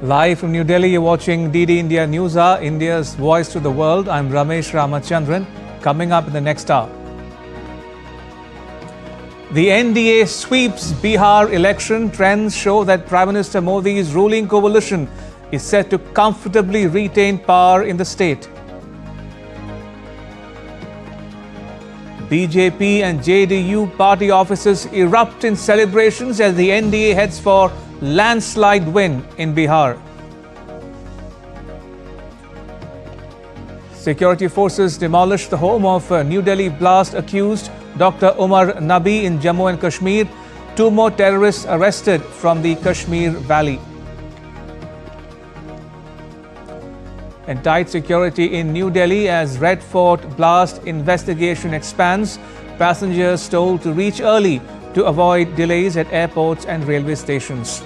Live from New Delhi, you're watching DD India Newshour, India's voice to the world. I'm Ramesh Ramachandran. Coming up in the next hour. The NDA sweeps Bihar election. Trends show that Prime Minister Modi's ruling coalition is set to comfortably retain power in the state. BJP and JDU party offices erupt in celebrations as the NDA heads for landslide win in Bihar. Security forces demolished the home of New Delhi blast accused Dr. Umar Nabi in Jammu and Kashmir. 2 more terrorists arrested from the Kashmir Valley. And tight security in New Delhi as Red Fort blast investigation expands. Passengers told to reach early to avoid delays at airports and railway stations.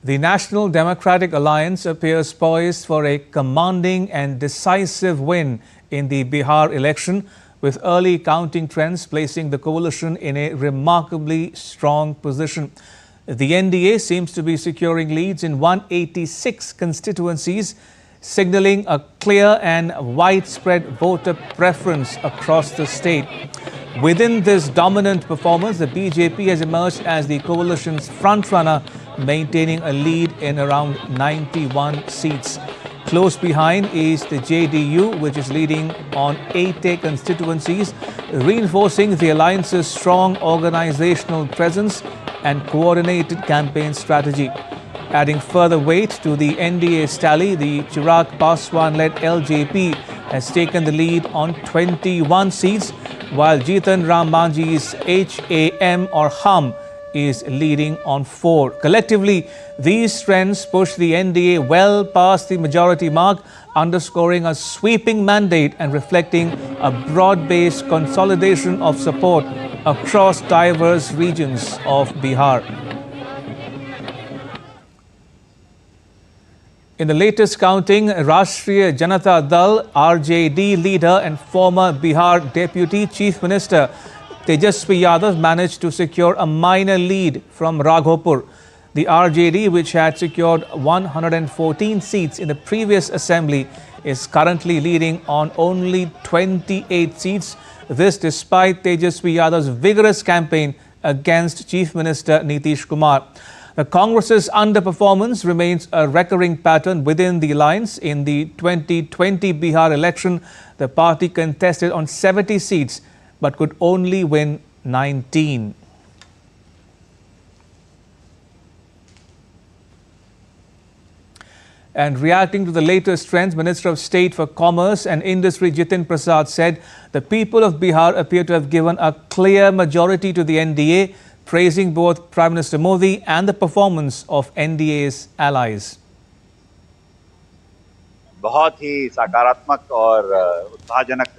The National Democratic Alliance appears poised for a commanding and decisive win in the Bihar election, with early counting trends placing the coalition in a remarkably strong position. The NDA seems to be securing leads in 186 constituencies, signalling a clear and widespread voter preference across the state. Within this dominant performance, the BJP has emerged as the coalition's frontrunner, maintaining a lead in around 91 seats. Close behind is the JDU, which is leading on 80 constituencies, reinforcing the alliance's strong organizational presence and coordinated campaign strategy. Adding further weight to the NDA's tally, the Chirag Paswan-led LJP has taken the lead on 21 seats, while Jitan Ram Manji's HAM or HUM is leading on 4. Collectively, these trends push the NDA well past the majority mark, underscoring a sweeping mandate and reflecting a broad-based consolidation of support across diverse regions of Bihar. In the latest counting, Rashtriya Janata Dal RJD leader and former Bihar Deputy Chief Minister Tejasvi Yadav managed to secure a minor lead from Raghopur. The RJD, which had secured 114 seats in the previous assembly, is currently leading on only 28 seats. This despite Tejasvi Yadav's vigorous campaign against Chief Minister Nitish Kumar. The Congress's underperformance remains a recurring pattern within the alliance. In the 2020 Bihar election, the party contested on 70 seats but could only win 19. And reacting to the latest trends, Minister of State for Commerce and Industry Jitin Prasad said the people of Bihar appear to have given a clear majority to the NDA, praising both Prime Minister Modi and the performance of NDA's allies. बहुत ही सकारात्मक और उत्साहजनक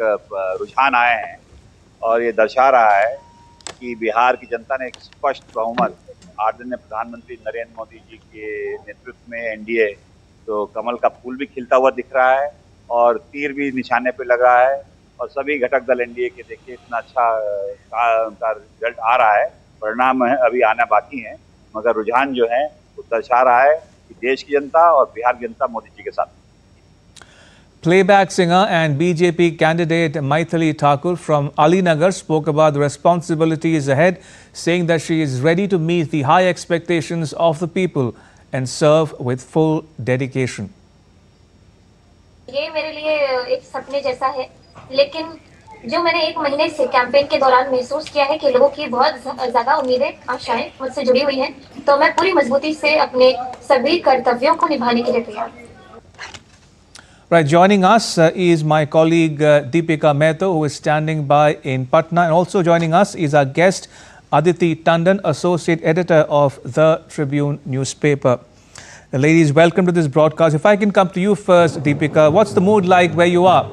रुझान आए हैं और ये दर्शा रहा है कि बिहार की जनता ने एक स्पष्ट बहुमत आदरणीय प्रधानमंत्री नरेंद्र मोदी जी के नेतृत्व में एनडीए तो कमल का फूल भी खिलता हुआ दिख रहा है और तीर भी निशाने पे लग रहा है और सभी घटक दल एनडीए के देखिए इतना अच्छा उनका रिजल्ट आ रहा है। परिणाम अभी आना बाकी हैं, मगर रुझान जो है वो दर्शा रहा है कि देश की जनता और बिहार की जनता मोदी जी के साथ। Playback singer and BJP candidate Maithili Thakur from Alinagar spoke about the responsibilities ahead, saying that she is ready to meet the high expectations of the people and serve with full dedication. ये मेरे लिए एक सपने जैसा है, लेकिन जो मैंने 1 महीने से कैंपेन के दौरान महसूस किया है कि लोगों की बहुत ज्यादा उम्मीदें, आशाएं मुझसे जुड़ी हुई हैं, तो मैं पूरी मजबूती से अपने सभी कर्तव्यों को निभाने के लिए तैयार हूं। Right, joining us is my colleague Deepika Mehta, who is standing by in Patna, and also joining us is our guest Aditi Tandon, Associate Editor of The Tribune newspaper. Ladies, welcome to this broadcast. If I can come to you first, Deepika, what's the mood like where you are?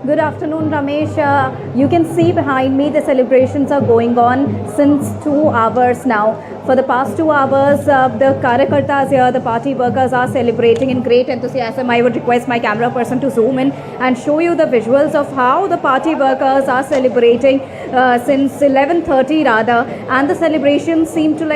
Good afternoon, Ramesh. You can see behind me the celebrations are going on since 2 hours now. For the past 2 hours, the Karyakartas here, the party workers are celebrating in great enthusiasm. I would request my camera person to zoom in and show you the visuals of how the party workers are celebrating since 11:30 rather. And the celebrations seem to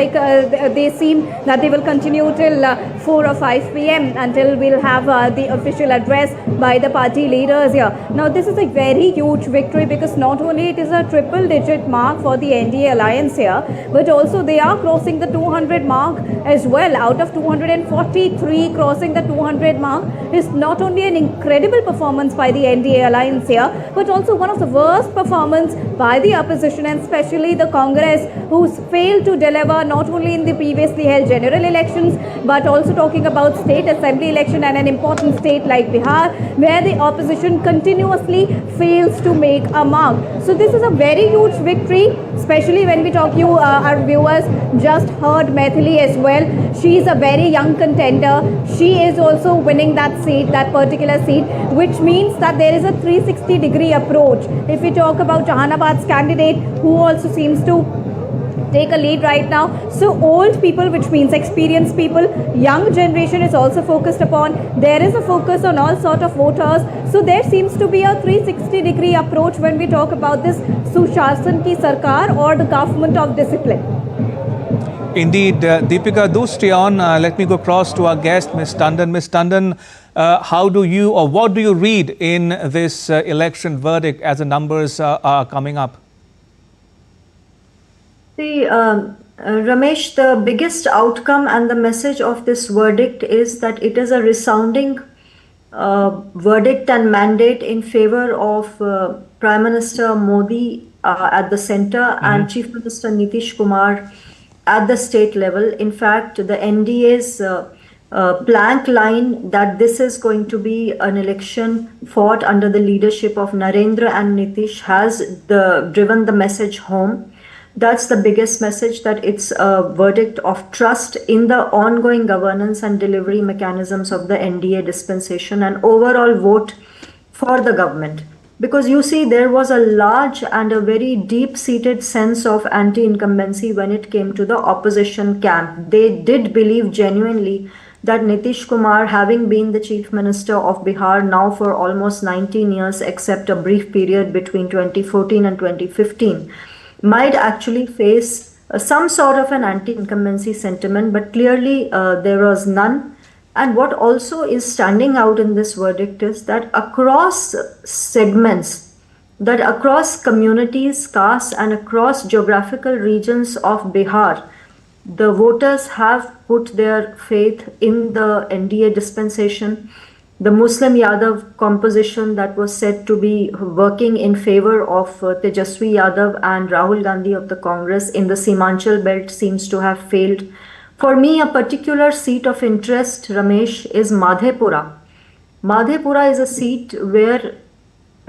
they seem that they will continue till 4 or 5 p.m. until we'll have the official address by the party leaders here. Now, this is a very huge victory because not only it is a triple digit mark for the NDA alliance here, but also they are crossing the 200 mark as well. Out of 243, crossing the 200 mark is not only an incredible performance by the NDA alliance here, but also one of the worst performance by the opposition, and especially the Congress, who's failed to deliver not only in the previously held general elections, but also talking about state assembly election and an important state like Bihar, where the opposition continuously fails to make a mark. So this is a very huge victory, especially when we talk, our viewers just heard Maithili as well. She is a very young contender. She is also winning that seat, that particular seat, which means that there is a 360-degree approach. If we talk about Jahanabad's candidate, who also seems to take a lead right now. So old people, which means experienced people, young generation is also focused upon. There is a focus on all sort of voters. So there seems to be a 360-degree approach when we talk about this Sushashan ki Sarkar, or the government of discipline. Indeed, Deepika, do stay on. Let me go across to our guest, Ms. Tandon. Ms. Tandon, how do you, or what do you read in this election verdict as the numbers are coming up? See, Ramesh, the biggest outcome and the message of this verdict is that it is a resounding verdict and mandate in favor of Prime Minister Modi at the center and Chief Minister Nitish Kumar at the state level. In fact, the NDA's plank line that this is going to be an election fought under the leadership of Narendra and Nitish has driven the message home. That's the biggest message, that it's a verdict of trust in the ongoing governance and delivery mechanisms of the NDA dispensation, and overall vote for the government. Because you see, there was a large and a very deep-seated sense of anti-incumbency when it came to the opposition camp. They did believe genuinely that Nitish Kumar, having been the Chief Minister of Bihar now for almost 19 years, except a brief period between 2014 and 2015, might actually face some sort of an anti-incumbency sentiment, but clearly there was none. And what also is standing out in this verdict is that across segments, that across communities, castes, and across geographical regions of Bihar, the voters have put their faith in the NDA dispensation. The Muslim Yadav composition that was said to be working in favor of Tejaswi Yadav and Rahul Gandhi of the Congress in the Simanchal belt seems to have failed. For me, a particular seat of interest, Ramesh, is Madhepura. Madhepura is a seat where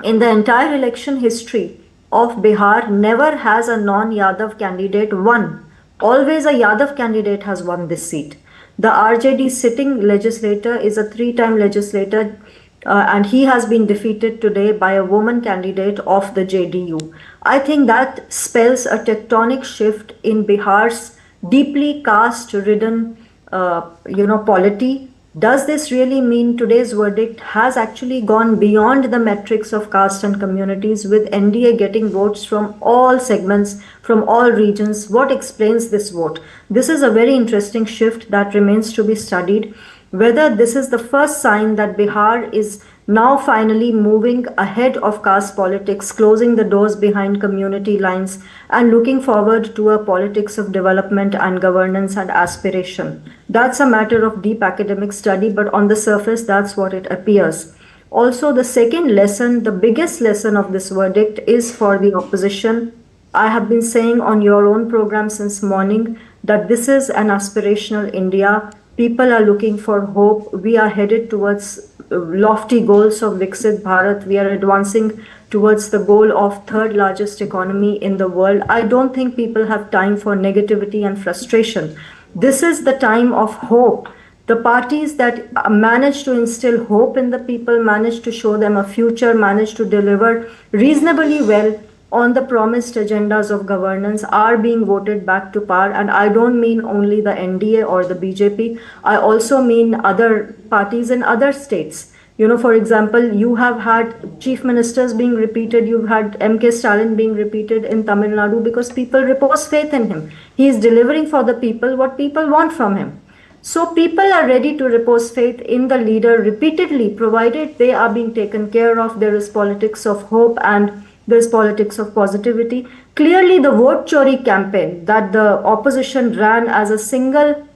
in the entire election history of Bihar, never has a non-Yadav candidate won. Always a Yadav candidate has won this seat. The RJD sitting legislator is a 3-time legislator and he has been defeated today by a woman candidate of the JDU. I think that spells a tectonic shift in Bihar's deeply caste-ridden, polity. Does this really mean today's verdict has actually gone beyond the metrics of caste and communities, with NDA getting votes from all segments, from all regions? What explains this vote? This is a very interesting shift that remains to be studied. Whether this is the first sign that Bihar is now finally moving ahead of caste politics, closing the doors behind community lines and looking forward to a politics of development and governance and aspiration. That's a matter of deep academic study, but on the surface, that's what it appears. Also, the second lesson, the biggest lesson of this verdict is for the opposition. I have been saying on your own program since morning that this is an aspirational India. People are looking for hope. We are headed towards lofty goals of Viksit Bharat. We are advancing towards the goal of third largest economy in the world. I don't think people have time for negativity and frustration. This is the time of hope. The parties that manage to instill hope in the people, manage to show them a future, manage to deliver reasonably well on the promised agendas of governance are being voted back to power. And I don't mean only the NDA or the BJP. I also mean other parties in other states. For example, you have had chief ministers being repeated. You've had MK Stalin being repeated in Tamil Nadu because people repose faith in him. He is delivering for the people what people want from him. So people are ready to repose faith in the leader repeatedly, provided they are being taken care of. There is politics of hope and there is politics of positivity. Clearly, the vote chori campaign that the opposition ran as a single,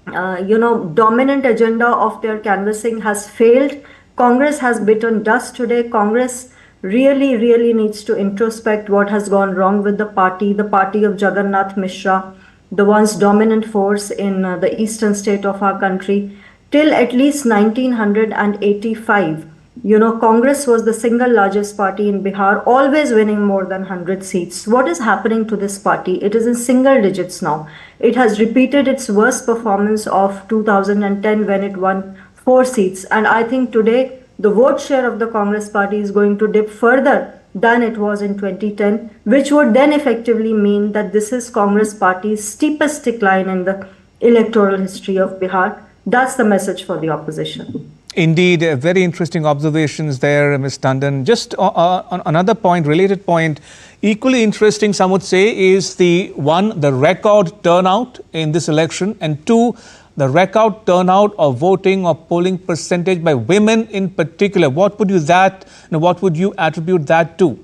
dominant agenda of their canvassing has failed. Congress has bitten dust today. Congress really needs to introspect what has gone wrong with the party of Jagannath Mishra, the once dominant force in the eastern state of our country. Till at least 1985, Congress was the single largest party in Bihar, always winning more than 100 seats. What is happening to this party? It is in single digits now. It has repeated its worst performance of 2010 when it won 4 seats. And I think today the vote share of the Congress party is going to dip further than it was in 2010, which would then effectively mean that this is Congress party's steepest decline in the electoral history of Bihar. That's the message for the opposition. Indeed, very interesting observations there, Ms. Tandon. Just on another point, related point, equally interesting, some would say, is the record turnout in this election, and 2, the record turnout of voting or polling percentage by women in particular. What would you attribute that to?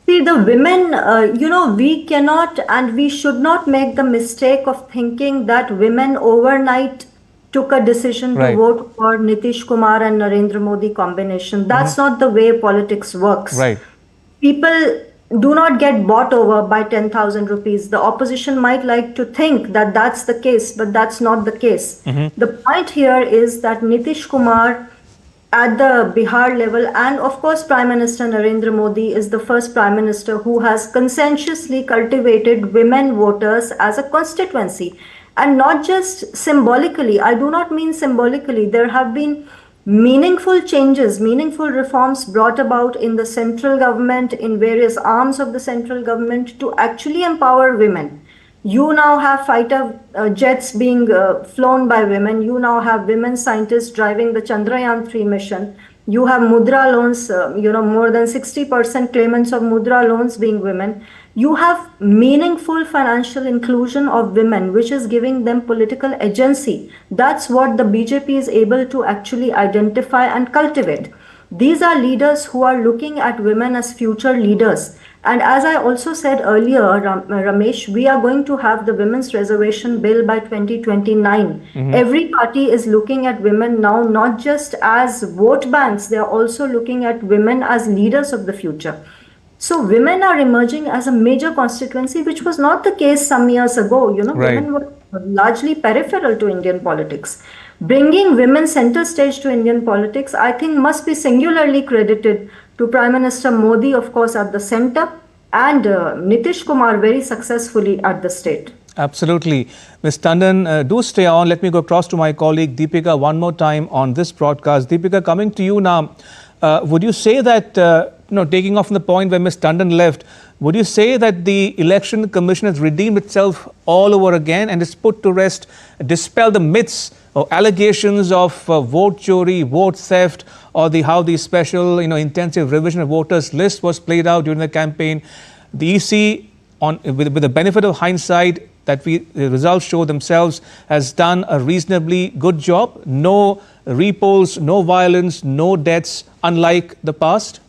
See, the women, we cannot and we should not make the mistake of thinking that women overnight took a decision to vote for Nitish Kumar and Narendra Modi combination. That's not the way politics works. Right. People do not get bought over by 10,000 rupees. The opposition might like to think that that's the case, but that's not the case. The point here is that Nitish Kumar at the Bihar level, and of course Prime Minister Narendra Modi is the first Prime Minister who has conscientiously cultivated women voters as a constituency. And not just symbolically. I do not mean symbolically. There have been meaningful changes, meaningful reforms brought about in the central government, in various arms of the central government to actually empower women. You now have fighter jets being flown by women. You now have women scientists driving the Chandrayaan-3 mission. You have Mudra loans, more than 60% claimants of Mudra loans being women. You have meaningful financial inclusion of women, which is giving them political agency. That's what the BJP is able to actually identify and cultivate. These are leaders who are looking at women as future leaders. And as I also said earlier, Ramesh, we are going to have the Women's Reservation Bill by 2029. Every party is looking at women now, not just as vote banks, they are also looking at women as leaders of the future. So women are emerging as a major constituency, which was not the case some years ago. Women were largely peripheral to Indian politics. Bringing women center stage to Indian politics, I think, must be singularly credited to Prime Minister Modi, of course, at the center, and Nitish Kumar very successfully at the state. Absolutely. Ms. Tandon, do stay on. Let me go across to my colleague Deepika one more time on this broadcast. Deepika, coming to you now, would you say that, taking off from the point where Ms. Tandon left, would you say that the Election Commission has redeemed itself all over again and has put to rest, dispel the myths or allegations of vote chori, vote theft, or how the special, intensive revision of voters list was played out during the campaign? The EC, with the benefit of hindsight, the results show themselves, has done a reasonably good job. No repolls, no violence, no deaths, unlike the past.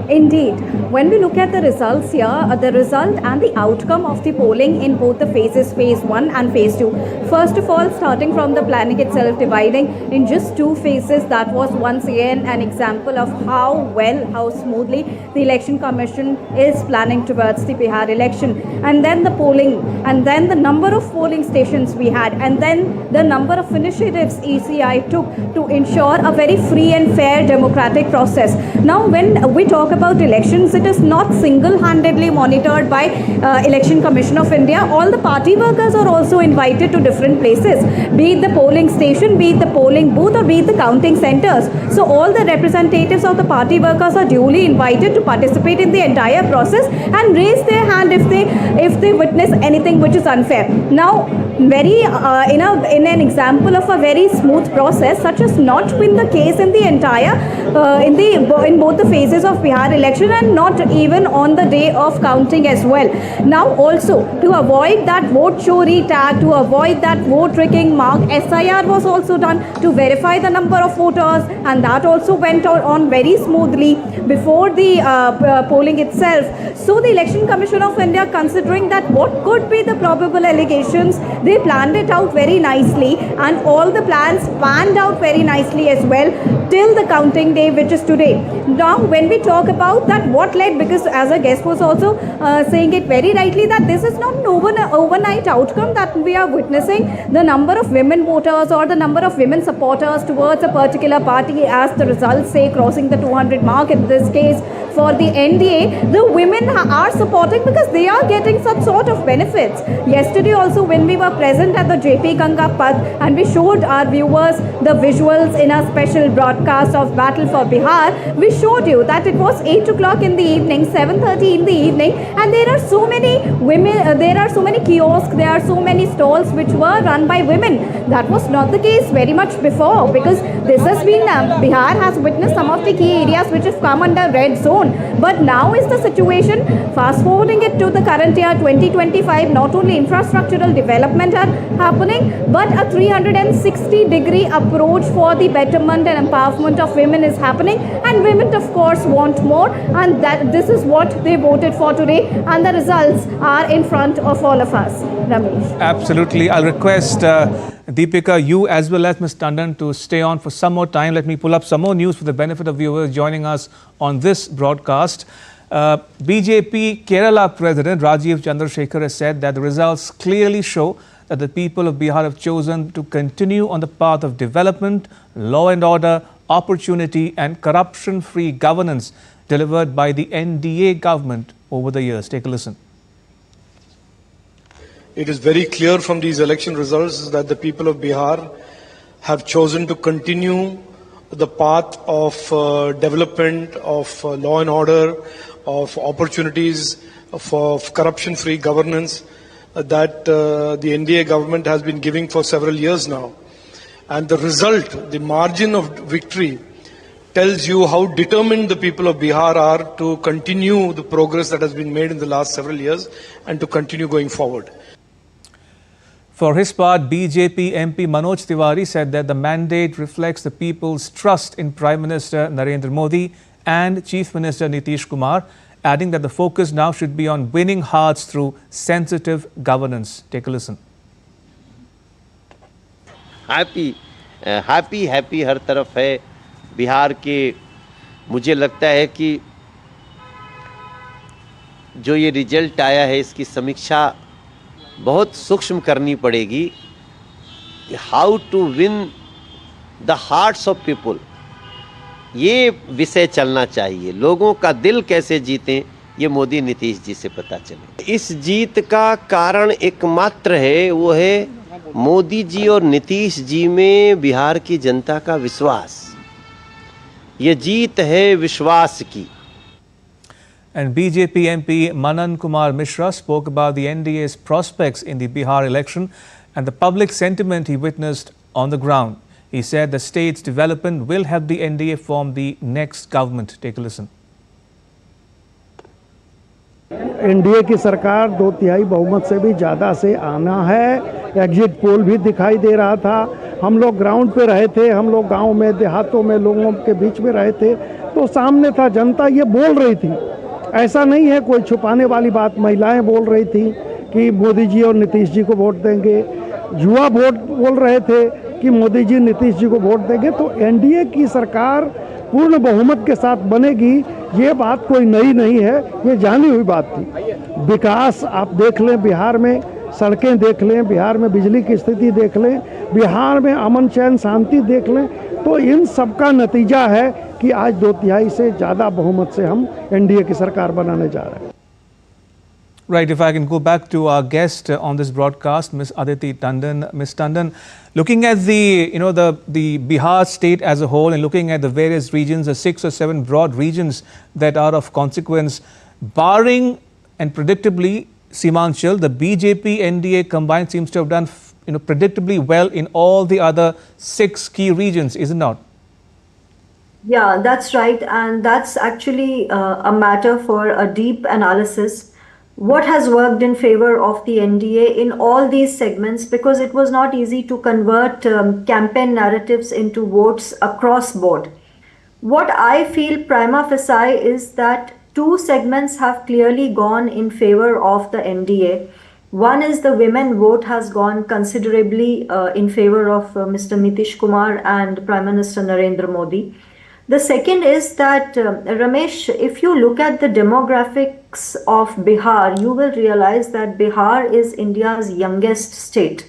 Indeed. When we look at the results here, the result and the outcome of the polling in both the phases, phase 1 and phase 2. First of all, starting from the planning itself, dividing in just 2 phases, that was once again an example of how smoothly the Election Commission is planning towards the Bihar election. And then the polling, and then the number of polling stations we had, and then the number of initiatives ECI took to ensure a very free and fair democratic process. Now, when we talk about about elections, it is not single-handedly monitored by Election Commission of India. All the party workers are also invited to different places, be it the polling station, be it the polling booth, or be it the counting centers. So all the representatives of the party workers are duly invited to participate in the entire process and raise their hand if they witness anything which is unfair. Now, very in an example of a very smooth process, such has not been the case in the entire in both the phases of Bihar election, and not even on the day of counting as well. Now also, to avoid that vote chori tag, to avoid that vote tricking mark, SIR was also done to verify the number of voters, and that also went on very smoothly before the polling itself. So the Election Commission of India, considering that what could be the probable allegations, they planned it out very nicely, and all the plans panned out very nicely as well till the counting day, which is today. Now, when we talk about that, what led, because as a guest was also saying it very rightly, that this is not an overnight outcome that we are witnessing. The number of women voters or the number of women supporters towards a particular party, as the results say, crossing the 200 mark in this case for the NDA, the women are supporting because they are getting such sort of benefits. Yesterday also, when we were present at the JP Ganga Path and we showed our viewers the visuals in a special broadcast of Battle for Bihar, we showed you that it was 8 o'clock in the evening, 7:30 in the evening, and there are so many women, there are so many kiosks, there are so many stalls which were run by women. That was not the case very much before, because this has been, Bihar has witnessed some of the key areas which have come under red zone. But now is the situation, fast forwarding it to the current year 2025, not only infrastructural development are happening, but a 360-degree approach for the betterment and empowerment of women is happening, and women of course want more, and that this is what they voted for today, and the results are in front of all of us. Ramesh. Absolutely. I'll request Deepika, you as well as Ms. Tandon to stay on for some more time. Let me pull up some more news for the benefit of viewers joining us on this broadcast. BJP Kerala President Rajiv Chandrasekhar has said that the results clearly show that the people of Bihar have chosen to continue on the path of development, law and order, opportunity and corruption-free governance delivered by the NDA government over the years. Take a listen. It is very clear from these election results that the people of Bihar have chosen to continue the path of development, of law and order, of opportunities, of corruption-free governance that the NDA government has been giving for several years now. And the result, the margin of victory, tells you how determined the people of Bihar are to continue the progress that has been made in the last several years and to continue going forward. For his part, BJP MP Manoj Tiwari said that the mandate reflects the people's trust in Prime Minister Narendra Modi and Chief Minister Nitish Kumar, adding that the focus now should be on winning hearts through sensitive governance. Take a listen. Happy हर तरफ है बिहार के। मुझे लगता है कि जो ये रिजल्ट आया है इसकी समीक्षा बहुत सूक्ष्म करनी पड़ेगी। How to win the hearts of people, ये विषय चलना चाहिए। लोगों का दिल कैसे जीतें, ये मोदी नीतीश जी से पता चले। इस जीत का कारण एकमात्र है, वो है मोदी जी और नीतीश जी में बिहार की जनता का विश्वास। ये जीत है विश्वास की। And BJP MP Manan Kumar Mishra spoke about the NDA's prospects in the Bihar election and the public sentiment he witnessed on the ground. He said the state's development will help the NDA form the next government. Take a listen. NDA की सरकार 2/3 बहुमत से भी ज़्यादा से आना है। Exit poll भी दिखाई दे रहा था। हम लोग ग्राउंड पे रहे थे, हम लोग गांव में देहातों में लोगों के बीच में रहे थे, तो सामने था, जनता ये बोल रही थी। ऐसा नहीं है कोई छुपाने वाली बात। महिलाएं बोल रही थी कि मोदी जी और नीतीश जी को वोट देंगे। युवा वोट बोल रहे थे कि मोदी जी नीतीश जी को वोट देंगे। तो एनडीए की सरकार पूर्ण बहुमत के साथ बनेगी, ये बात कोई नई नहीं है, ये जानी हुई बात थी। विकास आप देख लें, बिहार में सड़कें देख लें, बिहार में बिजली की स्थिति देख लें, बिहार में अमन चैन शांति देख लें, तो इन सब का नतीजा है कि आज 2/3 से ज़्यादा बहुमत से हम एनडीए की सरकार बनाने जा रहे हैं। Right, if I can go back to our guest on this broadcast, Ms. Aditi Tandon. Ms. Tandon, looking at the Bihar state as a whole and looking at the various regions, the 6 or 7 broad regions that are of consequence, barring and predictably Simanchal, the BJP NDA combined seems to have done predictably well in all the other 6 key regions, is it not? Yeah, that's right, and that's actually a matter for a deep analysis. What has worked in favor of the NDA in all these segments, because it was not easy to convert campaign narratives into votes across board. What I feel prima facie is that 2 segments have clearly gone in favor of the NDA. One is the women vote has gone considerably in favor of Mr. Nitish Kumar and Prime Minister Narendra Modi. The second is that, Ramesh, if you look at the demographics of Bihar, you will realize that Bihar is India's youngest state.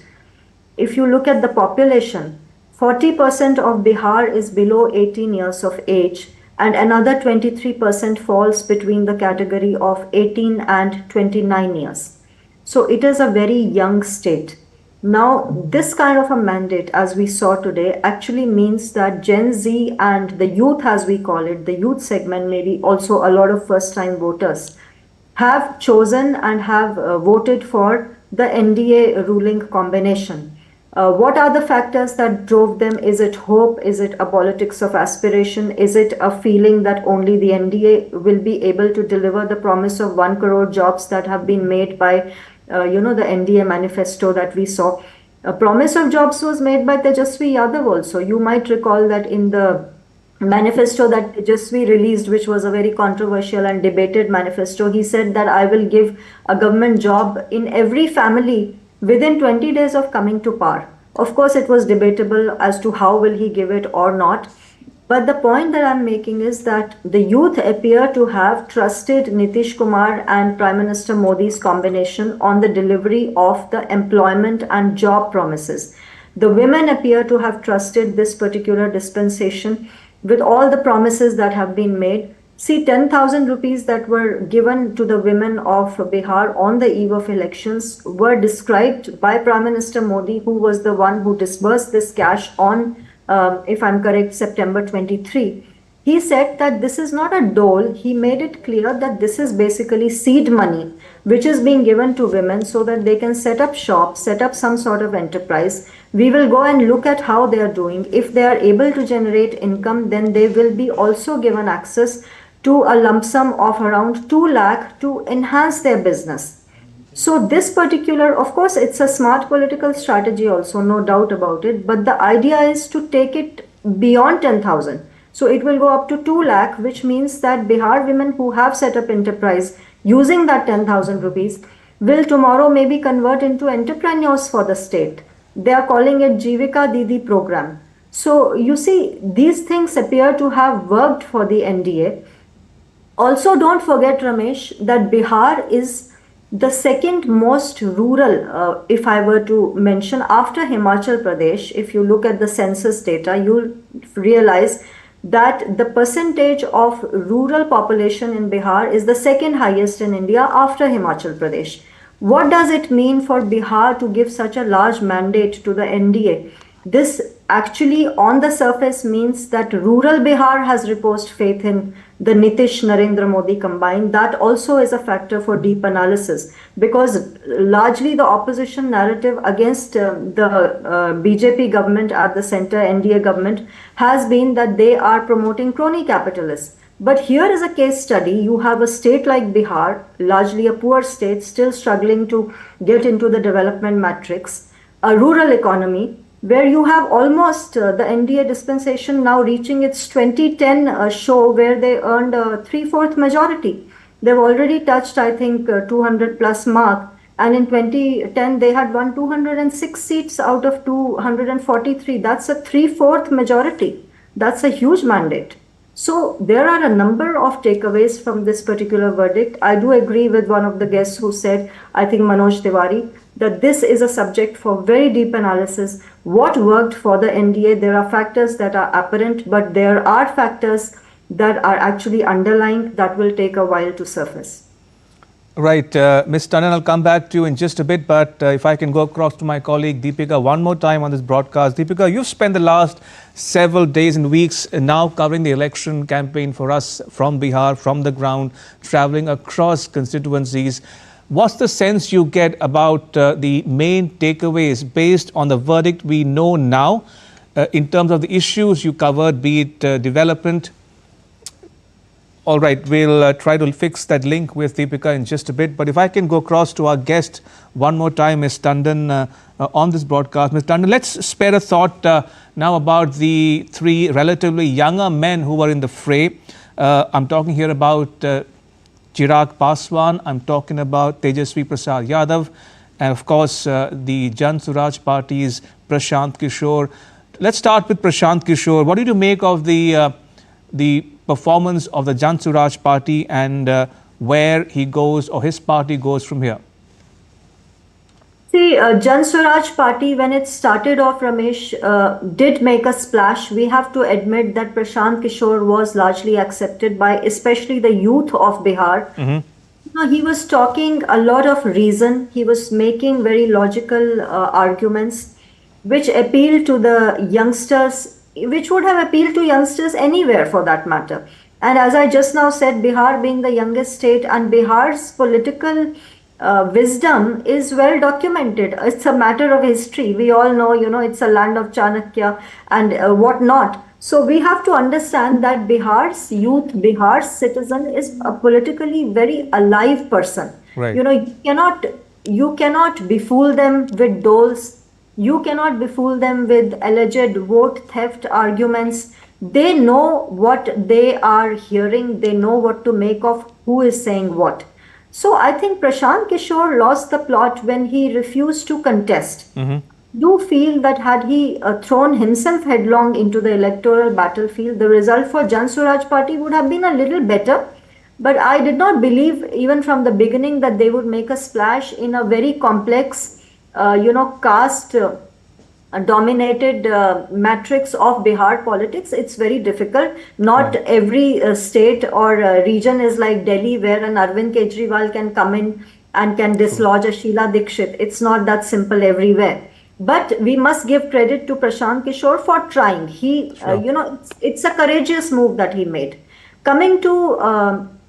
If you look at the population, 40% of Bihar is below 18 years of age, and another 23% falls between the category of 18 and 29 years. So it is a very young state. Now, this kind of a mandate, as we saw today, actually means that Gen Z and the youth, as we call it, the youth segment, maybe also a lot of first-time voters, have chosen and have voted for the NDA ruling combination. What are the factors that drove them? Is it hope? Is it a politics of aspiration? Is it a feeling that only the NDA will be able to deliver the promise of 1 crore jobs that have been made by the NDA manifesto that we saw? A promise of jobs was made by Tejasvi Yadav also. You might recall that in the manifesto that Tejasvi released, which was a very controversial and debated manifesto, he said that I will give a government job in every family within 20 days of coming to power. Of course, it was debatable as to how will he give it or not. But the point that I'm making is that the youth appear to have trusted Nitish Kumar and Prime Minister Modi's combination on the delivery of the employment and job promises. The women appear to have trusted this particular dispensation with all the promises that have been made. See, 10,000 rupees that were given to the women of Bihar on the eve of elections were described by Prime Minister Modi, who was the one who disbursed this cash on if I'm correct, September 23. He said that this is not a dole. He made it clear that this is basically seed money, which is being given to women so that they can set up shop, set up some sort of enterprise. We will go and look at how they are doing. If they are able to generate income, then they will be also given access to a lump sum of around 2 lakh to enhance their business. So this particular, of course, it's a smart political strategy also, no doubt about it. But the idea is to take it beyond 10,000. So it will go up to 2 lakh, which means that Bihar women who have set up enterprise using that 10,000 rupees will tomorrow maybe convert into entrepreneurs for the state. They are calling it Jivika Didi program. So you see, these things appear to have worked for the NDA. Also, don't forget, Ramesh, that Bihar is the second most rural, if I were to mention, after Himachal Pradesh. If you look at the census data, you'll realize that the percentage of rural population in Bihar is the second highest in India after Himachal Pradesh. What does it mean for Bihar to give such a large mandate to the NDA? This actually on the surface means that rural Bihar has reposed faith in the Nitish Narendra Modi combined. That also is a factor for deep analysis, because largely the opposition narrative against the BJP government at the center, NDA government, has been that they are promoting crony capitalists. But here is a case study. You have a state like Bihar, largely a poor state, still struggling to get into the development matrix, a rural economy, where you have almost the NDA dispensation now reaching its 2010 show, where they earned a 3/4 majority. They've already touched, I think, 200 plus mark. And in 2010, they had won 206 seats out of 243. That's a 3/4 majority. That's a huge mandate. So there are a number of takeaways from this particular verdict. I do agree with one of the guests who said, I think Manoj Tiwari, that this is a subject for very deep analysis. What worked for the NDA? There are factors that are apparent, but there are factors that are actually underlying that will take a while to surface. Right, Ms. Tandon, I'll come back to you in just a bit, but if I can go across to my colleague Deepika one more time on this broadcast. Deepika, you've spent the last several days and weeks now covering the election campaign for us from Bihar, from the ground, traveling across constituencies. What's the sense you get about the main takeaways based on the verdict we know now in terms of the issues you covered, be it development? All right, we'll try to fix that link with Deepika in just a bit. But if I can go across to our guest one more time, Ms. Tandon, on this broadcast. Ms. Tandon, let's spare a thought now about the three relatively younger men who were in the fray. I'm talking here about Chirag Paswan, I'm talking about Tejasvi Prasad Yadav, and of course the Jan Swaraj Party's Prashant Kishore. Let's start with Prashant Kishore. What did you make of the performance of the Jan Swaraj Party and where he goes or his party goes from here? See, Jan Swaraj Party, when it started off, Ramesh, did make a splash. We have to admit that Prashant Kishore was largely accepted by especially the youth of Bihar. He was talking a lot of reason. He was making very logical arguments which appeal to the youngsters, which would have appealed to youngsters anywhere for that matter. And as I just now said, Bihar being the youngest state and Bihar's political wisdom is well documented. It's a matter of history. We all know, it's a land of Chanakya and whatnot. So we have to understand that Bihar's youth, Bihar's citizen is a politically very alive person. Right. You cannot befool them with doles. You cannot befool them with alleged vote theft arguments. They know what they are hearing. They know what to make of who is saying what. So I think Prashant Kishore lost the plot when he refused to contest. Do feel that had he thrown himself headlong into the electoral battlefield, the result for Jan Swaraj Party would have been a little better. But I did not believe even from the beginning that they would make a splash in a very complex caste dominated matrix of Bihar politics. It's very difficult. Not every state or region is like Delhi, where an Arvind Kejriwal can come in and can dislodge a Sheila Dikshit. It's not that simple everywhere. But we must give credit to Prashant Kishore for trying. He, it's a courageous move that he made. Coming to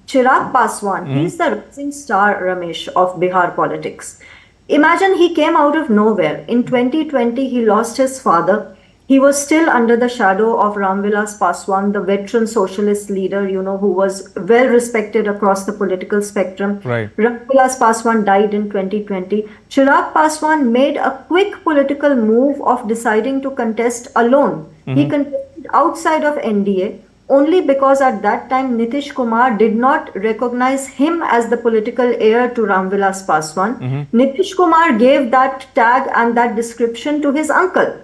Chirag Paswan, he's the rising star, Ramesh, of Bihar politics. Imagine he came out of nowhere. In 2020, he lost his father. He was still under the shadow of Ramvilas Paswan, the veteran socialist leader, who was well respected across the political spectrum. Right. Ramvilas Paswan died in 2020. Chirag Paswan made a quick political move of deciding to contest alone. He contested outside of NDA. Only because at that time Nitish Kumar did not recognize him as the political heir to Ramvilas Paswan. Nitish Kumar gave that tag and that description to his uncle,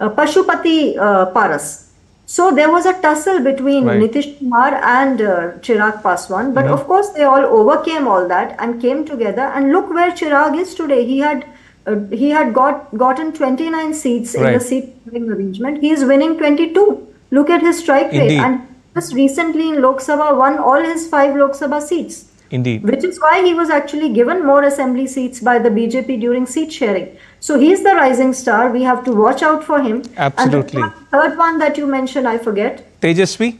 Pashupati Paras. So there was a tussle between Nitish Kumar and Chirag Paswan. But of course they all overcame all that and came together. And look where Chirag is today. He had gotten 29 seats in the seat arrangement. He is winning 22. Look at his strike rate. And just recently in Lok Sabha won all his 5 Lok Sabha seats. Indeed. Which is why he was actually given more assembly seats by the BJP during seat sharing. So he's the rising star. We have to watch out for him. Absolutely. And the third one that you mentioned, I forget. Tejasvi?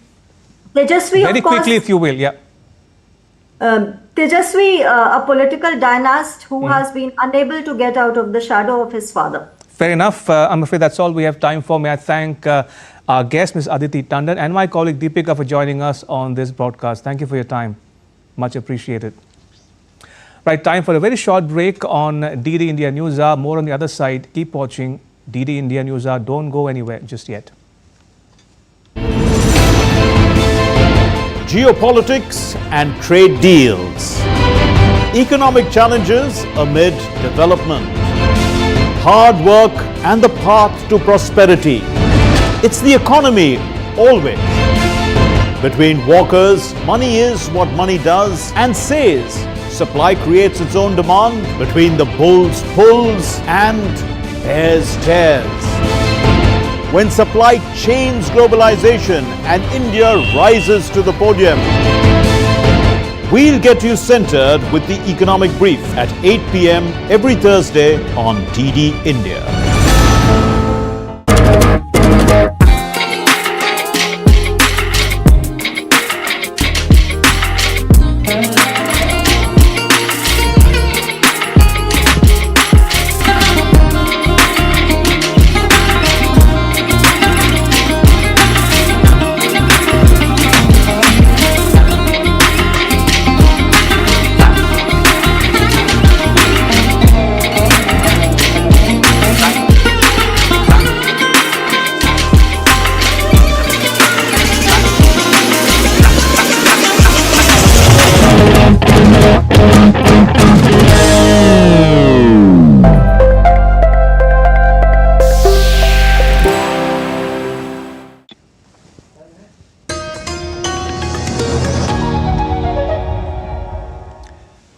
Tejasvi, very of course, quickly if you will, Tejasvi, a political dynast who has been unable to get out of the shadow of his father. Fair enough. I'm afraid that's all we have time for. May I thank our guest, Ms. Aditi Tandon, and my colleague Deepika for joining us on this broadcast. Thank you for your time. Much appreciated. Right, time for a very short break on DD India Newshour. More on the other side. Keep watching DD India Newshour. Don't go anywhere just yet. Geopolitics and trade deals. Economic challenges amid development. Hard work and the path to prosperity. It's the economy, always. Between walkers, money is what money does and says. supply creates its own demand between the bulls pulls and bears tears. When supply chains globalization and India rises to the podium. We'll get you centered with the economic brief at 8 p.m. every Thursday on DD India.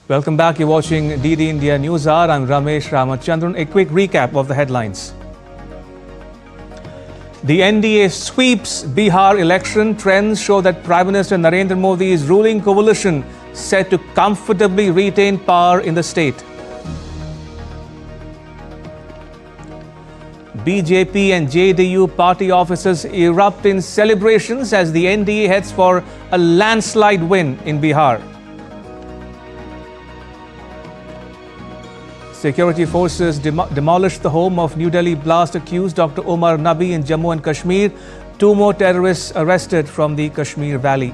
Welcome back. You're watching DD India Newshour. I'm Ramesh Ramachandran. A quick recap of the headlines. The NDA sweeps Bihar election. Trends show that Prime Minister Narendra Modi's ruling coalition set to comfortably retain power in the state. BJP and JDU party offices erupt in celebrations as the NDA heads for a landslide win in Bihar. Security forces demolished the home of New Delhi blast accused Dr. Umar Nabi in Jammu and Kashmir. 2 more terrorists arrested from the Kashmir Valley.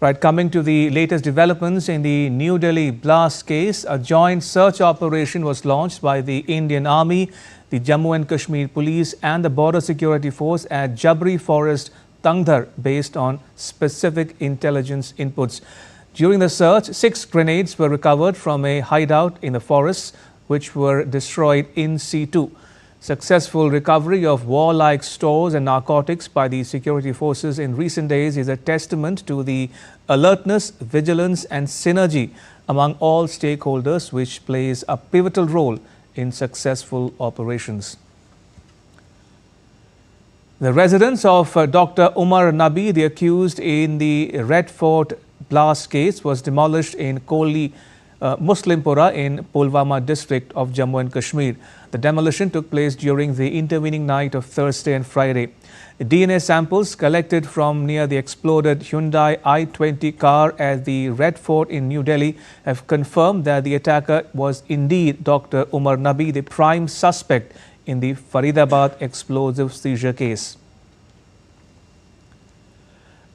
Right, coming to the latest developments in the New Delhi blast case, a joint search operation was launched by the Indian Army, the Jammu and Kashmir Police and the Border Security Force at Jabri Forest, Tangdhar, based on specific intelligence inputs. During the search, 6 grenades were recovered from a hideout in the forests, which were destroyed in situ. Successful recovery of warlike stores and narcotics by the security forces in recent days is a testament to the alertness, vigilance and synergy among all stakeholders, which plays a pivotal role in successful operations. The residence of Dr. Umar Nabi, the accused in the Red Fort blast case, was demolished in Kohli Muslimpura in Pulwama district of Jammu and Kashmir. The demolition took place during the intervening night of Thursday and Friday. DNA samples collected from near the exploded Hyundai i20 car at the Red Fort in New Delhi have confirmed that the attacker was indeed Dr. Umar Nabi, the prime suspect in the Faridabad explosive seizure case.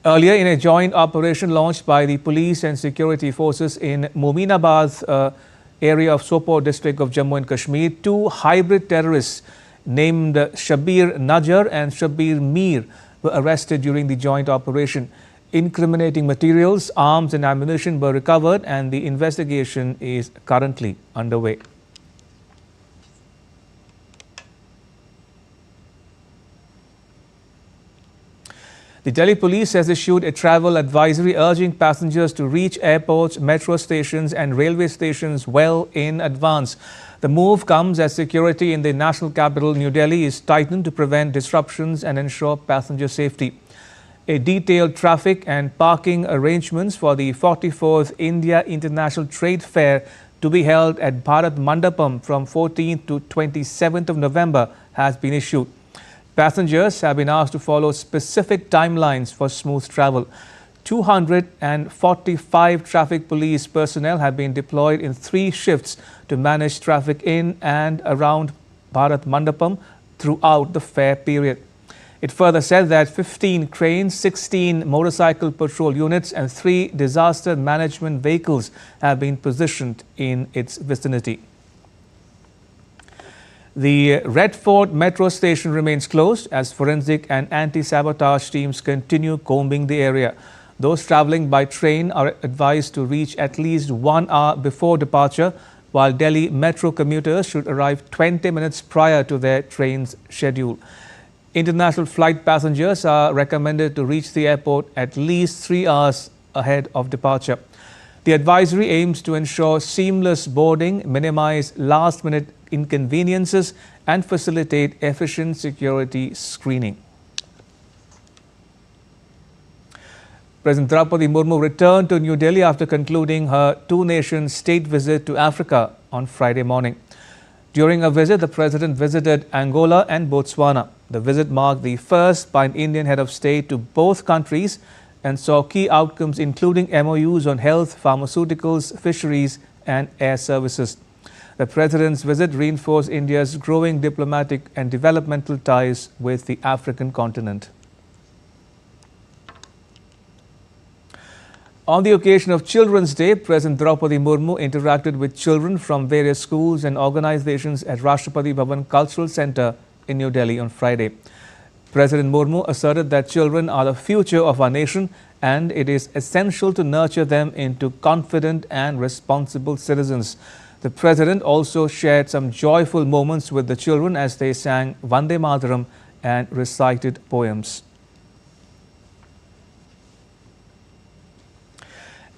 Earlier, in a joint operation launched by the police and security forces in Muminabad area of Sopore district of Jammu and Kashmir, 2 hybrid terrorists named Shabir Najar and Shabir Mir were arrested during the joint operation. Incriminating materials, arms and ammunition were recovered and the investigation is currently underway. The Delhi police has issued a travel advisory urging passengers to reach airports, metro stations and railway stations well in advance. The move comes as security in the national capital, New Delhi, is tightened to prevent disruptions and ensure passenger safety. A detailed traffic and parking arrangements for the 44th India International Trade Fair to be held at Bharat Mandapam from 14th to 27th of November has been issued. Passengers have been asked to follow specific timelines for smooth travel. 245 traffic police personnel have been deployed in 3 shifts to manage traffic in and around Bharat Mandapam throughout the fair period. It further said that 15 cranes, 16 motorcycle patrol units and 3 disaster management vehicles have been positioned in its vicinity. The Red Fort metro station remains closed as forensic and anti-sabotage teams continue combing the area. Those travelling by train are advised to reach at least 1 hour before departure, while Delhi metro commuters should arrive 20 minutes prior to their train's schedule. International flight passengers are recommended to reach the airport at least 3 hours ahead of departure. The advisory aims to ensure seamless boarding, minimize last-minute inconveniences, and facilitate efficient security screening. President Draupadi Murmu returned to New Delhi after concluding her two-nation state visit to Africa on Friday morning. During a visit, the President visited Angola and Botswana. The visit marked the first by an Indian head of state to both countries and saw key outcomes including MOUs on health, pharmaceuticals, fisheries and air services. The President's visit reinforced India's growing diplomatic and developmental ties with the African continent. On the occasion of Children's Day, President Draupadi Murmu interacted with children from various schools and organizations at Rashtrapati Bhavan Cultural Centre in New Delhi on Friday. President Murmu asserted that children are the future of our nation and it is essential to nurture them into confident and responsible citizens. The President also shared some joyful moments with the children as they sang Vande Mataram and recited poems.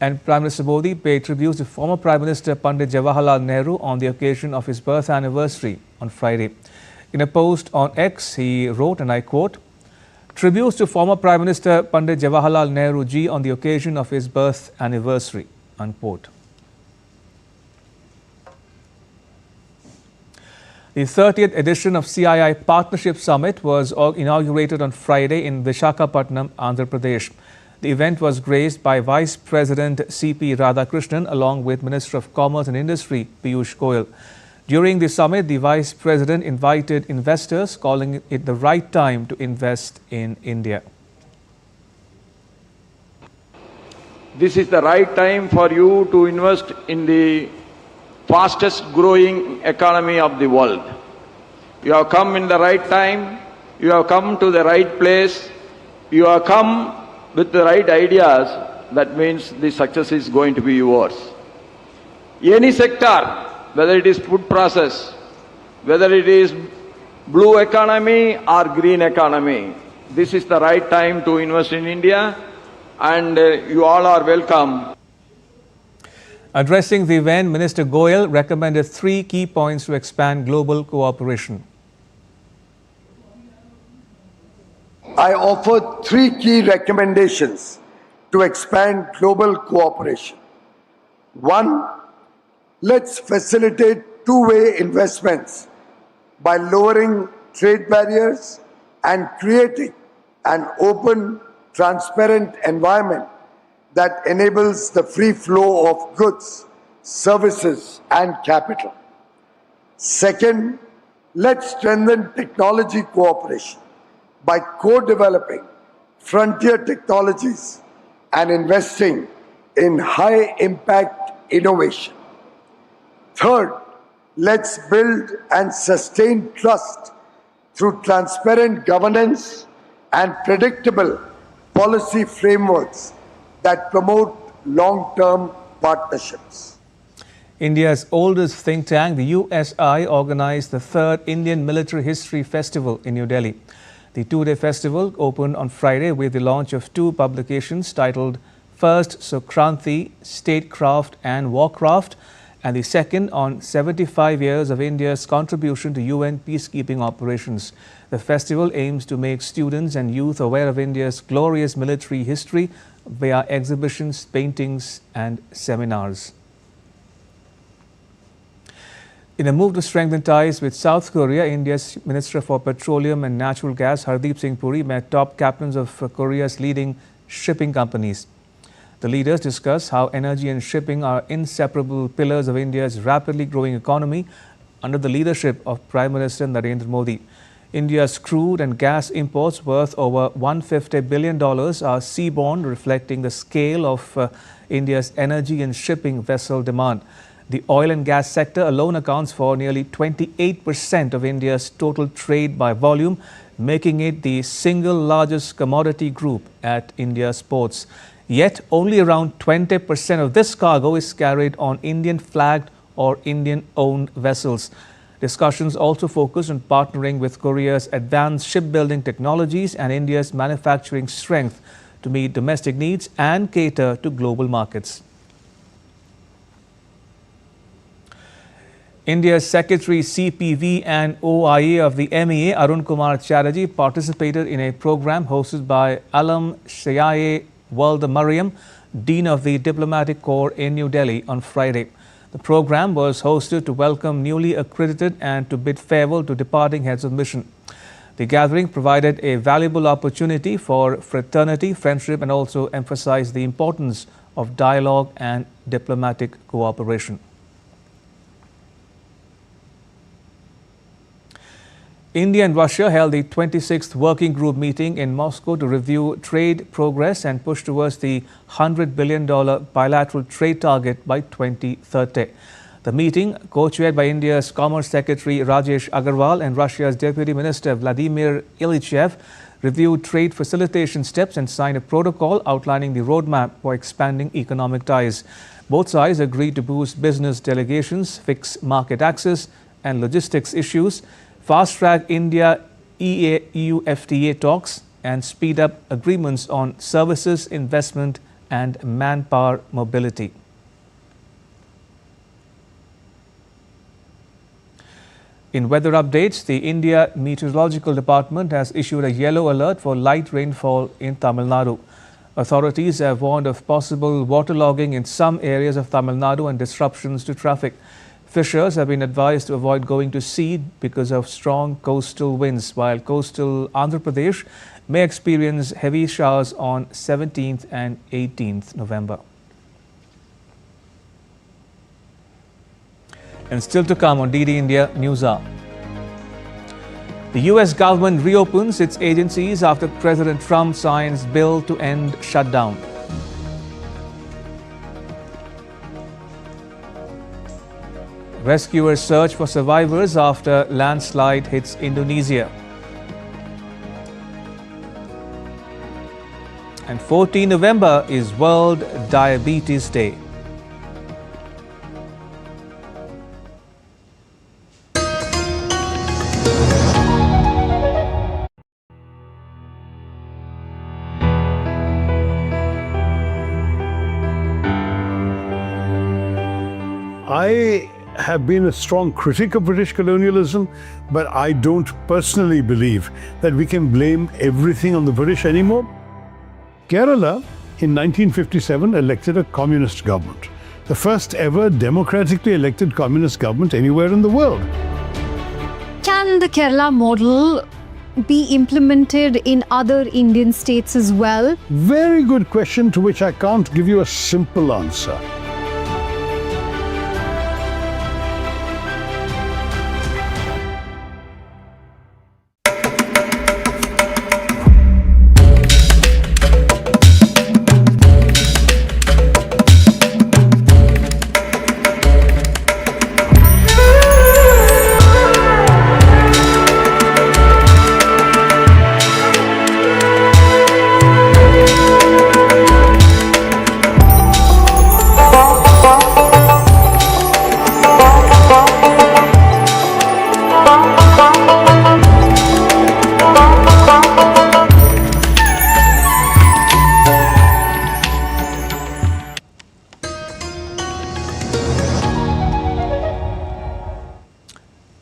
And Prime Minister Modi paid tribute to former Prime Minister Pandit Jawaharlal Nehru on the occasion of his birth anniversary on Friday. In a post on X, he wrote, and I quote, "Tributes to former Prime Minister Pandit Jawaharlal Nehru ji on the occasion of his birth anniversary," unquote. The 30th edition of CII Partnership Summit was inaugurated on Friday in Visakhapatnam, Andhra Pradesh. The event was graced by Vice President C.P. Radhakrishnan along with Minister of Commerce and Industry Piyush Goyal. During the summit, the Vice President invited investors, calling it the right time to invest in India. This is the right time for you to invest in the fastest growing economy of the world. You have come in the right time, you have come to the right place, you have come with the right ideas. That means the success is going to be yours. Any sector, whether it is food process, whether it is blue economy or green economy, this is the right time to invest in India, and you all are welcome. Addressing the event, Minister Goyal recommended 3 key points to expand global cooperation. I offer 3 key recommendations to expand global cooperation. 1. Let's facilitate two-way investments by lowering trade barriers and creating an open, transparent environment that enables the free flow of goods, services, and capital. 2nd, let's strengthen technology cooperation by co-developing frontier technologies and investing in high-impact innovation. 3rd, let's build and sustain trust through transparent governance and predictable policy frameworks that promote long-term partnerships. India's oldest think tank, the USI, organized the 3rd Indian Military History Festival in New Delhi. The 2-day festival opened on Friday with the launch of 2 publications titled First Sukranti, Statecraft and Warcraft, and the second on 75 years of India's contribution to UN peacekeeping operations. The festival aims to make students and youth aware of India's glorious military history via exhibitions, paintings and seminars. In a move to strengthen ties with South Korea, India's Minister for Petroleum and Natural Gas, Hardeep Singh Puri, met top captains of Korea's leading shipping companies. The leaders discussed how energy and shipping are inseparable pillars of India's rapidly growing economy under the leadership of Prime Minister Narendra Modi. India's crude and gas imports worth over $150 billion are seaborne, reflecting the scale of India's energy and shipping vessel demand. The oil and gas sector alone accounts for nearly 28% of India's total trade by volume, making it the single largest commodity group at India's ports. Yet, only around 20% of this cargo is carried on Indian-flagged or Indian-owned vessels. Discussions also focused on partnering with Korea's advanced shipbuilding technologies and India's manufacturing strength to meet domestic needs and cater to global markets. India's Secretary CPV and OIA of the MEA, Arun Kumar Chatterjee, participated in a program hosted by Alam Shayaye Walda-Mariam, Dean of the Diplomatic Corps in New Delhi on Friday. The program was hosted to welcome newly accredited and to bid farewell to departing heads of mission. The gathering provided a valuable opportunity for fraternity, friendship, and also emphasized the importance of dialogue and diplomatic cooperation. India and Russia held the 26th Working Group meeting in Moscow to review trade progress and push towards the $100 billion bilateral trade target by 2030. The meeting, co-chaired by India's Commerce Secretary Rajesh Agarwal and Russia's Deputy Minister Vladimir Ilyichev, reviewed trade facilitation steps and signed a protocol outlining the roadmap for expanding economic ties. Both sides agreed to boost business delegations, fix market access and logistics issues, fast-track India EU FTA talks and speed up agreements on services, investment and manpower mobility. In weather updates, the India Meteorological Department has issued a yellow alert for light rainfall in Tamil Nadu. Authorities have warned of possible waterlogging in some areas of Tamil Nadu and disruptions to traffic. Fishers have been advised to avoid going to sea because of strong coastal winds, while coastal Andhra Pradesh may experience heavy showers on 17th and 18th November. And still to come on DD India NewsHour. The US government reopens its agencies after President Trump signs bill to end shutdown. Rescuers search for survivors after landslide hits Indonesia. And 14 November is World Diabetes Day. I have been a strong critic of British colonialism, but I don't personally believe that we can blame everything on the British anymore. Kerala, in 1957, elected a communist government, the first ever democratically elected communist government anywhere in the world. Can the Kerala model be implemented in other Indian states as well? Very good question to which I can't give you a simple answer.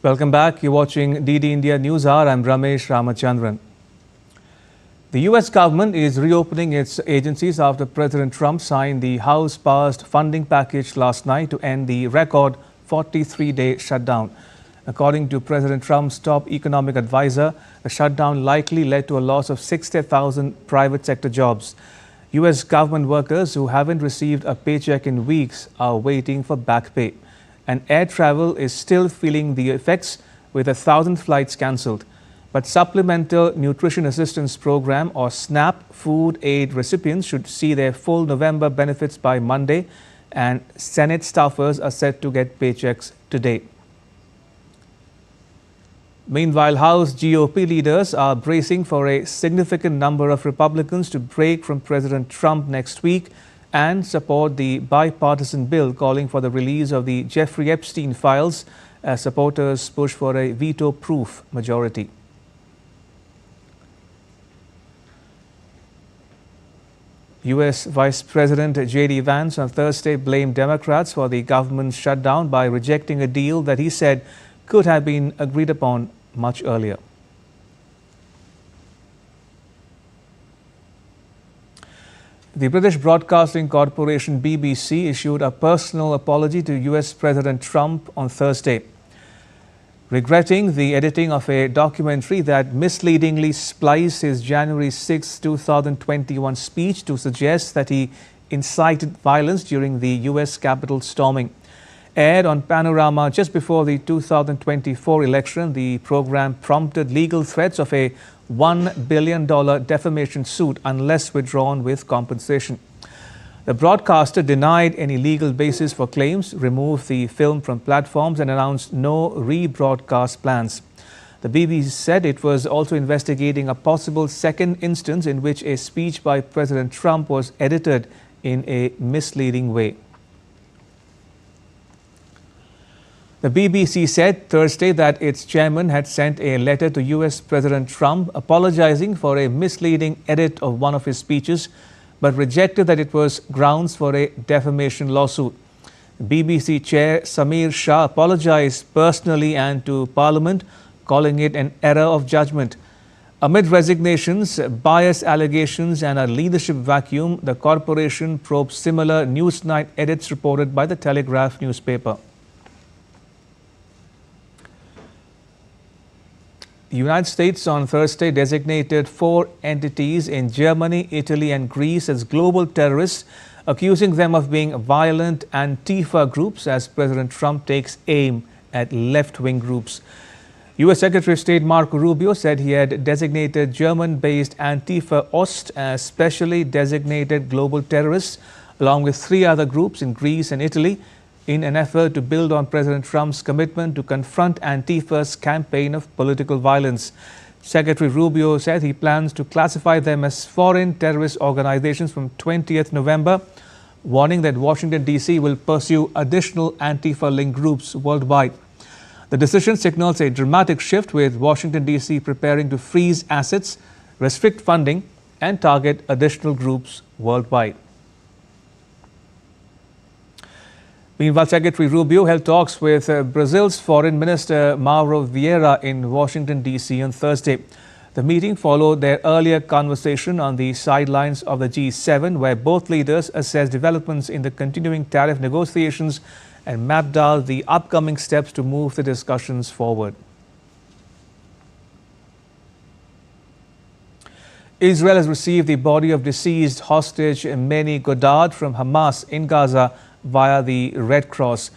Welcome back. You're watching DD India NewsHour. I'm Ramesh Ramachandran. The US government is reopening its agencies after President Trump signed the House-passed funding package last night to end the record 43-day shutdown. According to President Trump's top economic advisor, the shutdown likely led to a loss of 60,000 private sector jobs. US government workers who haven't received a paycheck in weeks are waiting for back pay. And air travel is still feeling the effects with 1,000 flights cancelled. But Supplemental Nutrition Assistance Program or SNAP food aid recipients should see their full November benefits by Monday, and Senate staffers are set to get paychecks today. Meanwhile, House GOP leaders are bracing for a significant number of Republicans to break from President Trump next week and support the bipartisan bill calling for the release of the Jeffrey Epstein files as supporters push for a veto-proof majority. U.S. Vice President J.D. Vance on Thursday blamed Democrats for the government shutdown by rejecting a deal that he said could have been agreed upon much earlier. The British Broadcasting Corporation BBC issued a personal apology to U.S. President Trump on Thursday, regretting the editing of a documentary that misleadingly spliced his January 6, 2021 speech to suggest that he incited violence during the U.S. Capitol storming. Aired on Panorama just before the 2024 election, the program prompted legal threats of a $1 billion defamation suit unless withdrawn with compensation. The broadcaster denied any legal basis for claims, removed the film from platforms and announced no rebroadcast plans. The BBC said it was also investigating a possible second instance in which a speech by President Trump was edited in a misleading way. The BBC said Thursday that its chairman had sent a letter to U.S. President Trump apologizing for a misleading edit of one of his speeches, but rejected that it was grounds for a defamation lawsuit. BBC Chair Samir Shah apologized personally and to Parliament, calling it an error of judgment. Amid resignations, bias allegations and a leadership vacuum, the corporation probes similar NewsNight edits reported by the Telegraph newspaper. The United States on Thursday designated 4 entities in Germany, Italy and Greece as global terrorists, accusing them of being violent Antifa groups as President Trump takes aim at left-wing groups. U.S. Secretary of State Marco Rubio said he had designated German-based Antifa Ost as specially designated global terrorists, along with 3 other groups in Greece and Italy, in an effort to build on President Trump's commitment to confront Antifa's campaign of political violence. Secretary Rubio said he plans to classify them as foreign terrorist organizations from 20th November, warning that Washington, D.C. will pursue additional Antifa-linked groups worldwide. The decision signals a dramatic shift, with Washington, D.C. preparing to freeze assets, restrict funding, and target additional groups worldwide. Meanwhile, Secretary Rubio held talks with Brazil's Foreign Minister Mauro Vieira in Washington, D.C. on Thursday. The meeting followed their earlier conversation on the sidelines of the G7, where both leaders assessed developments in the continuing tariff negotiations and mapped out the upcoming steps to move the discussions forward. Israel has received the body of deceased hostage Meni Godard from Hamas in Gaza via the Red Cross.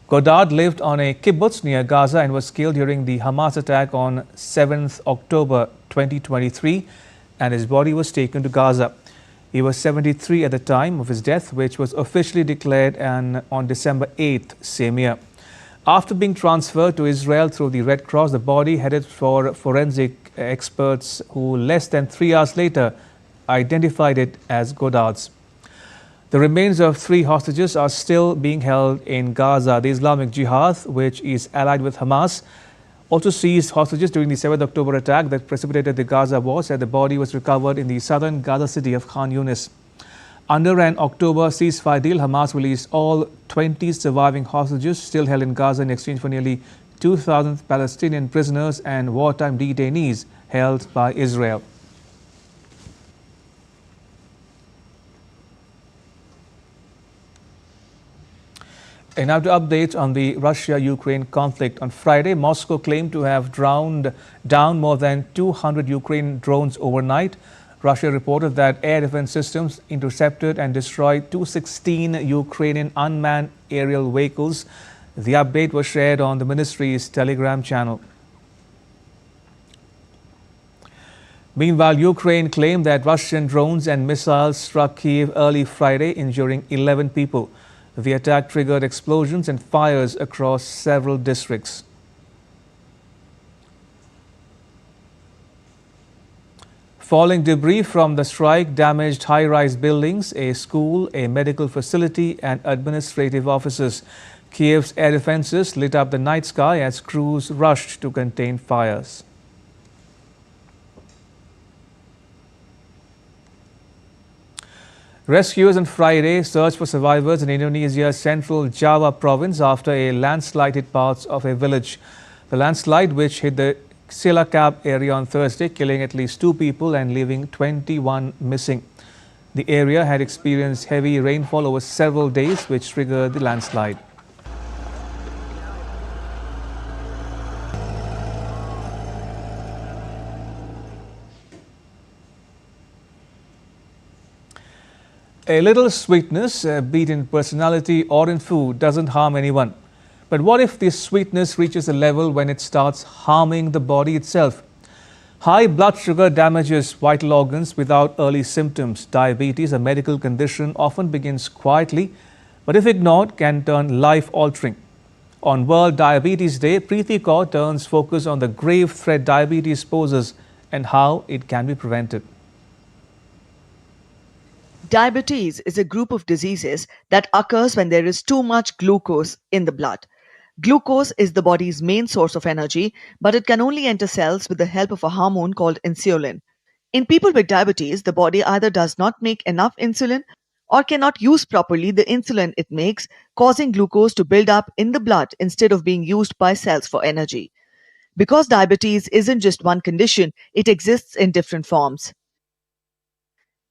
Godard lived on a kibbutz near Gaza and was killed during the Hamas attack on 7th October 2023, and his body was taken to Gaza. He was 73 at the time of his death, which was officially declared on December 8th same year. After being transferred to Israel through the Red Cross, the body headed for forensic experts who less than 3 hours later identified it as Godard's. The remains of 3 hostages are still being held in Gaza. The Islamic Jihad, which is allied with Hamas, also seized hostages during the 7th October attack that precipitated the Gaza war, said the body was recovered in the southern Gaza city of Khan Yunis. Under an October ceasefire deal, Hamas released all 20 surviving hostages still held in Gaza in exchange for nearly 2,000 Palestinian prisoners and wartime detainees held by Israel. And now to updates on the Russia-Ukraine conflict. On Friday, Moscow claimed to have down more than 200 Ukrainian drones overnight. Russia reported that air defense systems intercepted and destroyed 216 Ukrainian unmanned aerial vehicles. The update was shared on the ministry's Telegram channel. Meanwhile, Ukraine claimed that Russian drones and missiles struck Kyiv early Friday, injuring 11 people. The attack triggered explosions and fires across several districts. Falling debris from the strike damaged high-rise buildings, a school, a medical facility and administrative offices. Kiev's air defenses lit up the night sky as crews rushed to contain fires. Rescuers on Friday searched for survivors in Indonesia's central Java province after a landslide hit parts of a village. The landslide, which hit the Cilacap area on Thursday, killing at least 2 people and leaving 21 missing. The area had experienced heavy rainfall over several days, which triggered the landslide. A little sweetness, be it in personality or in food, doesn't harm anyone. But what if this sweetness reaches a level when it starts harming the body itself? High blood sugar damages vital organs without early symptoms. Diabetes, a medical condition, often begins quietly, but if ignored, can turn life-altering. On World Diabetes Day, Preeti Kaur turns focus on the grave threat diabetes poses and how it can be prevented. Diabetes is a group of diseases that occurs when there is too much glucose in the blood. Glucose is the body's main source of energy, but it can only enter cells with the help of a hormone called insulin. In people with diabetes, the body either does not make enough insulin or cannot use properly the insulin it makes, causing glucose to build up in the blood instead of being used by cells for energy. Because diabetes isn't just one condition, it exists in different forms.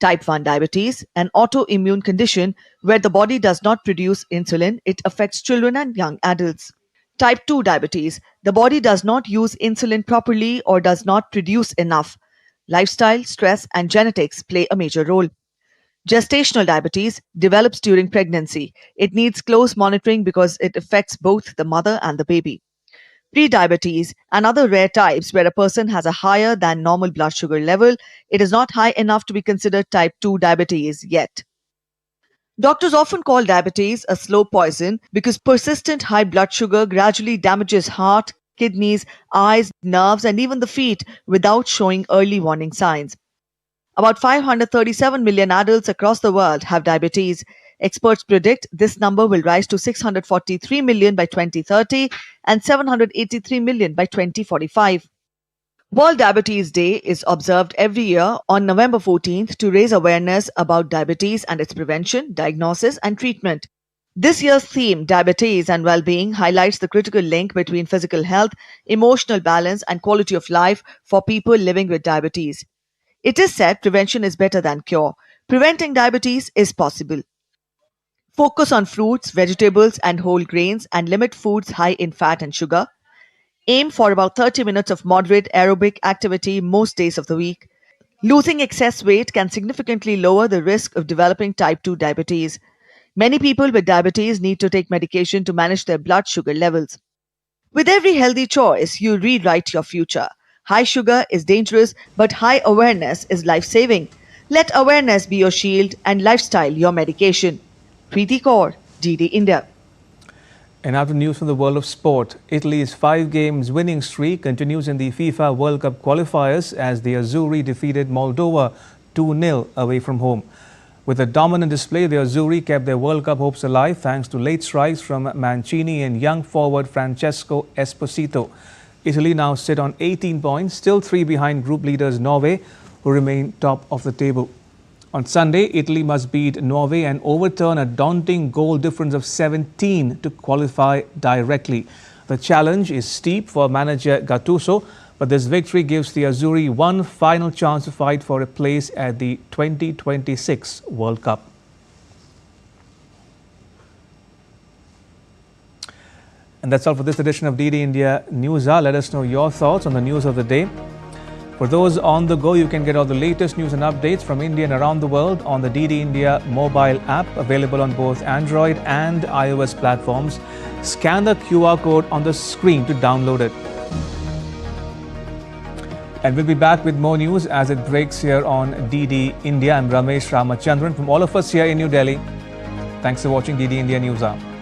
Type 1 diabetes, an autoimmune condition where the body does not produce insulin, it affects children and young adults. Type 2 diabetes, the body does not use insulin properly or does not produce enough. Lifestyle, stress, and genetics play a major role. Gestational diabetes develops during pregnancy. It needs close monitoring because it affects both the mother and the baby. Prediabetes and other rare types where a person has a higher than normal blood sugar level, it is not high enough to be considered type 2 diabetes yet. Doctors often call diabetes a slow poison because persistent high blood sugar gradually damages heart, kidneys, eyes, nerves, and even the feet without showing early warning signs. About 537 million adults across the world have diabetes. Experts predict this number will rise to 643 million by 2030 and 783 million by 2045. World Diabetes Day is observed every year on November 14th to raise awareness about diabetes and its prevention, diagnosis, and treatment. This year's theme, Diabetes and Well-being, highlights the critical link between physical health, emotional balance, and quality of life for people living with diabetes. It is said prevention is better than cure. Preventing diabetes is possible. Focus on fruits, vegetables, and whole grains and limit foods high in fat and sugar. Aim for about 30 minutes of moderate aerobic activity most days of the week. Losing excess weight can significantly lower the risk of developing type 2 diabetes. Many people with diabetes need to take medication to manage their blood sugar levels. With every healthy choice, you rewrite your future. High sugar is dangerous, but high awareness is life-saving. Let awareness be your shield and lifestyle your medication. Preeti Kaur, DD India. And after news from the world of sport, Italy's 5 games winning streak continues in the FIFA World Cup qualifiers as the Azzurri defeated Moldova 2-0 away from home. With a dominant display, the Azzurri kept their World Cup hopes alive thanks to late strikes from Mancini and young forward Francesco Esposito. Italy now sit on 18 points, still 3 behind group leaders Norway, who remain top of the table. On Sunday, Italy must beat Norway and overturn a daunting goal difference of 17 to qualify directly. The challenge is steep for manager Gattuso, but this victory gives the Azzurri one final chance to fight for a place at the 2026 World Cup. And that's all for this edition of DD India Newshour. Let us know your thoughts on the news of the day. For those on the go, you can get all the latest news and updates from India and around the world on the DD India mobile app, available on both Android and iOS platforms. Scan the QR code on the screen to download it. And we'll be back with more news as it breaks here on DD India. I'm Ramesh Ramachandran from all of us here in New Delhi. Thanks for watching DD India Newshour.